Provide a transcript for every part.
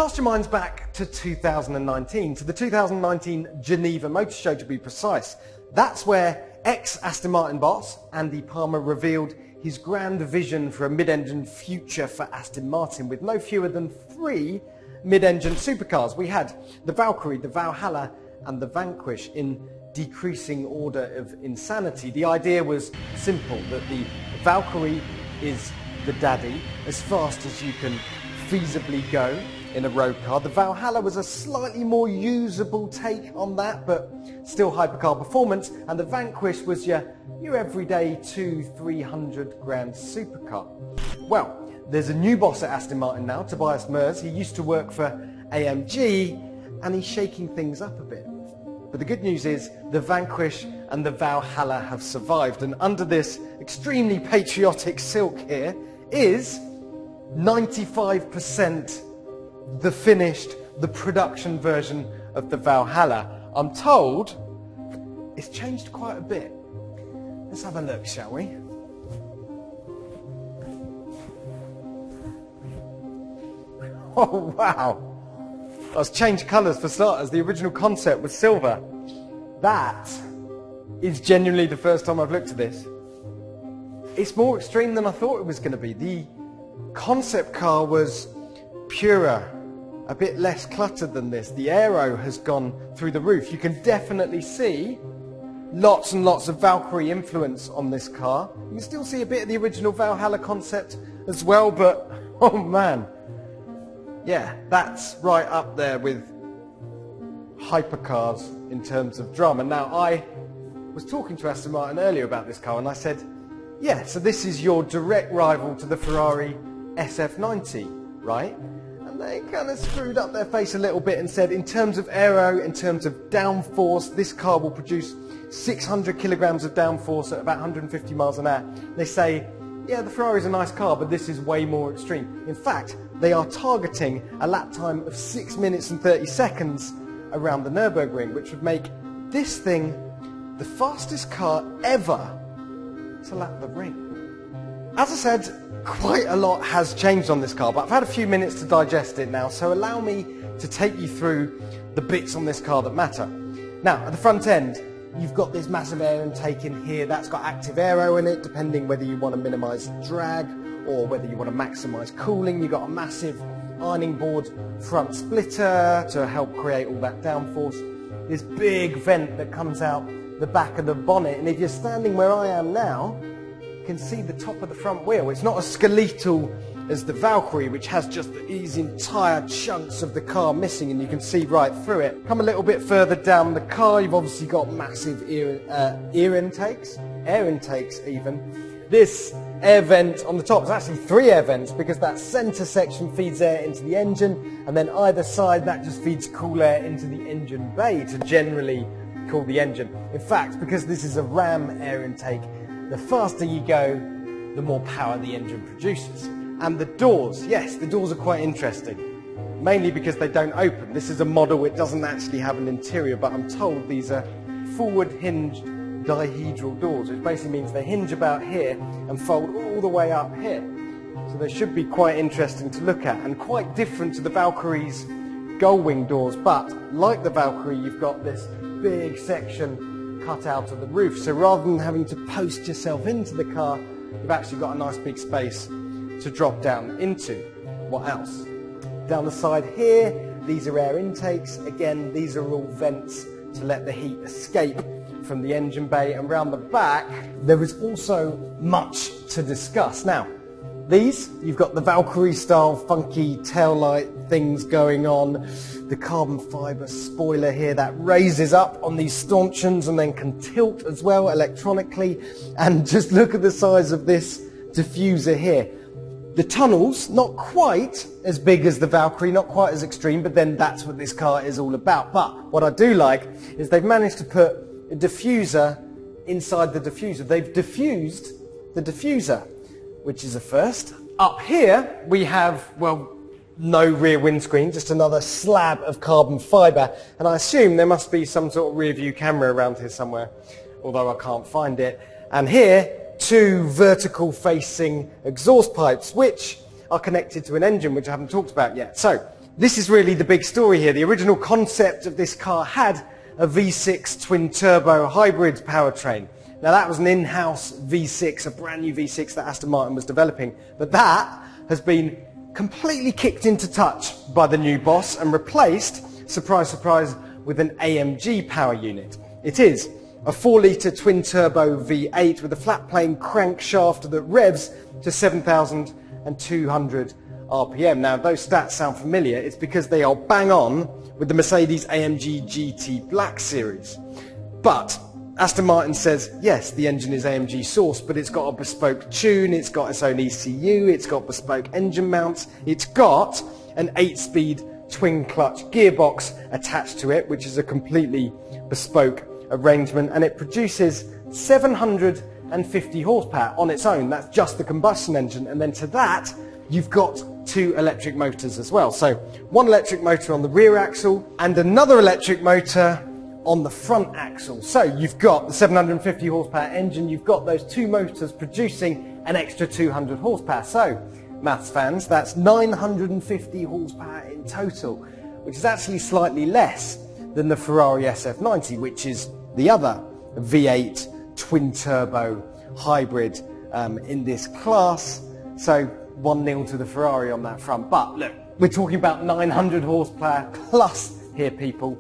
Cast your minds back to 2019, to the 2019 Geneva Motor Show to be precise. That's where ex-Aston Martin boss Andy Palmer revealed his grand vision for a mid-engine future for Aston Martin with no fewer than 3 mid-engine supercars. We had the Valkyrie, the Valhalla and the Vanquish in decreasing order of insanity. The idea was simple, that the Valkyrie is the daddy, as fast as you can feasibly go in a road car. The Valhalla was a slightly more usable take on that, but still hypercar performance. And the Vanquish was your everyday 200-300 grand supercar. Well, there's a new boss at Aston Martin now, Tobias Mers. He used to work for AMG, and he's shaking things up a bit. But the good news is the Vanquish and the Valhalla have survived, and under this extremely patriotic silk here is 95% the production version of the Valhalla. I'm told it's changed quite a bit. Let's have a look, shall we? Oh wow! It's changed colours for starters. The original concept was silver. That is genuinely the first time I've looked at this. It's more extreme than I thought it was going to be. The concept car was purer, a bit less cluttered than this. The aero has gone through the roof. You can definitely see lots and lots of Valkyrie influence on this car. You can still see a bit of the original Valhalla concept as well, but oh man. Yeah, that's right up there with hypercars in terms of drama. Now, I was talking to Aston Martin earlier about this car, and I said, yeah, so this is your direct rival to the Ferrari SF90, right? And they kind of screwed up their face a little bit and said, in terms of aero, in terms of downforce, this car will produce 600 kilograms of downforce at about 150 miles an hour. They say, yeah, the Ferrari's a nice car, but this is way more extreme. In fact, they are targeting a lap time of 6 minutes and 30 seconds around the Nurburgring, which would make this thing the fastest car ever to lap the ring. As I said, quite a lot has changed on this car, but I've had a few minutes to digest it now, so allow me to take you through the bits on this car that matter. Now, at the front end, you've got this massive air intake in here. That's got active aero in it, depending whether you want to minimise drag or whether you want to maximise cooling. You've got a massive ironing board front splitter to help create all that downforce. This big vent that comes out the back of the bonnet, and if you're standing where I am now, you can see the top of the front wheel. It's not as skeletal as the Valkyrie, which has just these entire chunks of the car missing, and you can see right through it. Come a little bit further down the car, you've obviously got massive air intakes even. This air vent on the top is actually 3 air vents, because that centre section feeds air into the engine, and then either side that just feeds cool air into the engine bay to generally cool the engine. In fact, because this is a ram air intake, the faster you go, the more power the engine produces. And the doors, yes, the doors are quite interesting, mainly because they don't open. This is a model, it doesn't actually have an interior, but I'm told these are forward hinged dihedral doors, which basically means they hinge about here and fold all the way up here. So they should be quite interesting to look at, and quite different to the Valkyrie's gull-wing doors, but like the Valkyrie, you've got this big section cut out of the roof, so rather than having to post yourself into the car, you've actually got a nice big space to drop down into. What else? Down the side here, these are air intakes. Again, these are all vents to let the heat escape from the engine bay. And round the back, there is also much to discuss. Now, these, you've got the Valkyrie style funky taillight things going on. The carbon fibre spoiler here that raises up on these stanchions and then can tilt as well electronically. And just look at the size of this diffuser here. The tunnels, not quite as big as the Valkyrie, not quite as extreme, but then that's what this car is all about. But what I do like is they've managed to put a diffuser inside the diffuser. They've diffused the diffuser, which is a first. Up here, we have, well, no rear windscreen, just another slab of carbon fibre. And I assume there must be some sort of rear view camera around here somewhere, although I can't find it. And here, 2 vertical facing exhaust pipes, which are connected to an engine, which I haven't talked about yet. So this is really the big story here. The original concept of this car had a V6 twin-turbo hybrid powertrain. Now that was an in-house V6, a brand new V6 that Aston Martin was developing, but that has been completely kicked into touch by the new boss and replaced, surprise, surprise, with an AMG power unit. It is a 4-litre twin-turbo V8 with a flat-plane crankshaft that revs to 7,200 RPM. Now, if those stats sound familiar, it's because they are bang on with the Mercedes AMG GT Black Series. But Aston Martin says, yes, the engine is AMG sourced, but it's got a bespoke tune, it's got its own ECU, it's got bespoke engine mounts, it's got an 8-speed twin-clutch gearbox attached to it, which is a completely bespoke arrangement, and it produces 750 horsepower on its own. That's just the combustion engine, and then to that, you've got 2 electric motors as well. So, one electric motor on the rear axle, and another electric motor on the front axle. So you've got the 750 horsepower engine, you've got those 2 motors producing an extra 200 horsepower. So, maths fans, that's 950 horsepower in total, which is actually slightly less than the Ferrari SF90, which is the other V8 twin-turbo hybrid in this class. So 1-0 to the Ferrari on that front. But look, we're talking about 900 horsepower plus here, people.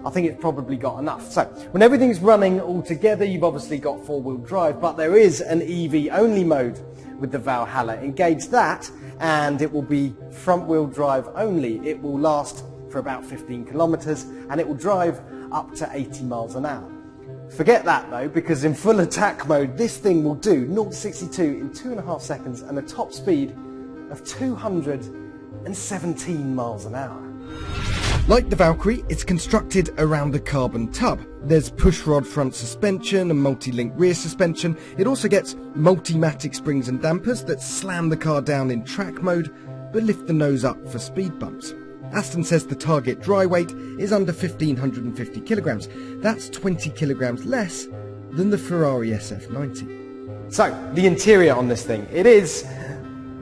I think it's probably got enough. So when everything's running all together, you've obviously got 4-wheel drive, but there is an EV-only mode with the Valhalla. Engage that, and it will be front-wheel drive only. It will last for about 15 kilometers, and it will drive up to 80 miles an hour. Forget that though, because in full attack mode, this thing will do 0-62 in 2.5 seconds and a top speed of 217 miles an hour. Like the Valkyrie, it's constructed around a carbon tub. There's pushrod front suspension and multi-link rear suspension. It also gets multi-matic springs and dampers that slam the car down in track mode, but lift the nose up for speed bumps. Aston says the target dry weight is under 1,550 kilograms. That's 20 kilograms less than the Ferrari SF90. So, the interior on this thing, it is,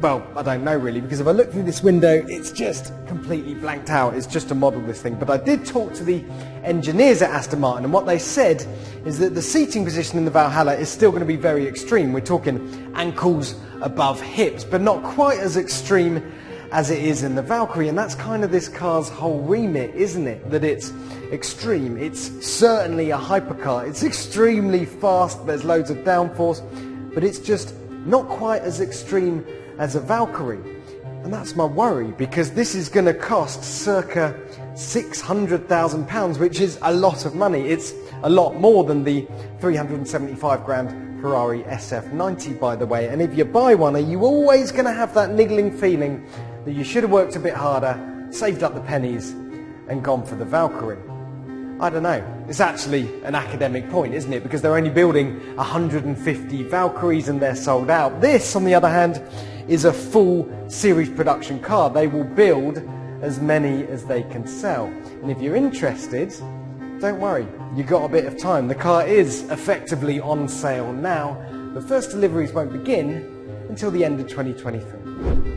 well, I don't know really, because if I look through this window, it's just completely blanked out. It's just a model, this thing. But I did talk to the engineers at Aston Martin, and what they said is that the seating position in the Valhalla is still going to be very extreme. We're talking ankles above hips, but not quite as extreme as it is in the Valkyrie, and that's kind of this car's whole remit, isn't it? That it's extreme. It's certainly a hypercar. It's extremely fast, there's loads of downforce, but it's just not quite as extreme as a Valkyrie. And that's my worry, because this is going to cost circa £600,000, which is a lot of money. It's a lot more than the 375 grand Ferrari SF90, by the way. And if you buy one, are you always going to have that niggling feeling that you should have worked a bit harder, saved up the pennies, and gone for the Valkyrie? I don't know. It's actually an academic point, isn't it? Because they're only building 150 Valkyries and they're sold out. This, on the other hand, is a full series production car. They will build as many as they can sell. And if you're interested, don't worry, you've got a bit of time. The car is effectively on sale now, but first deliveries won't begin until the end of 2023.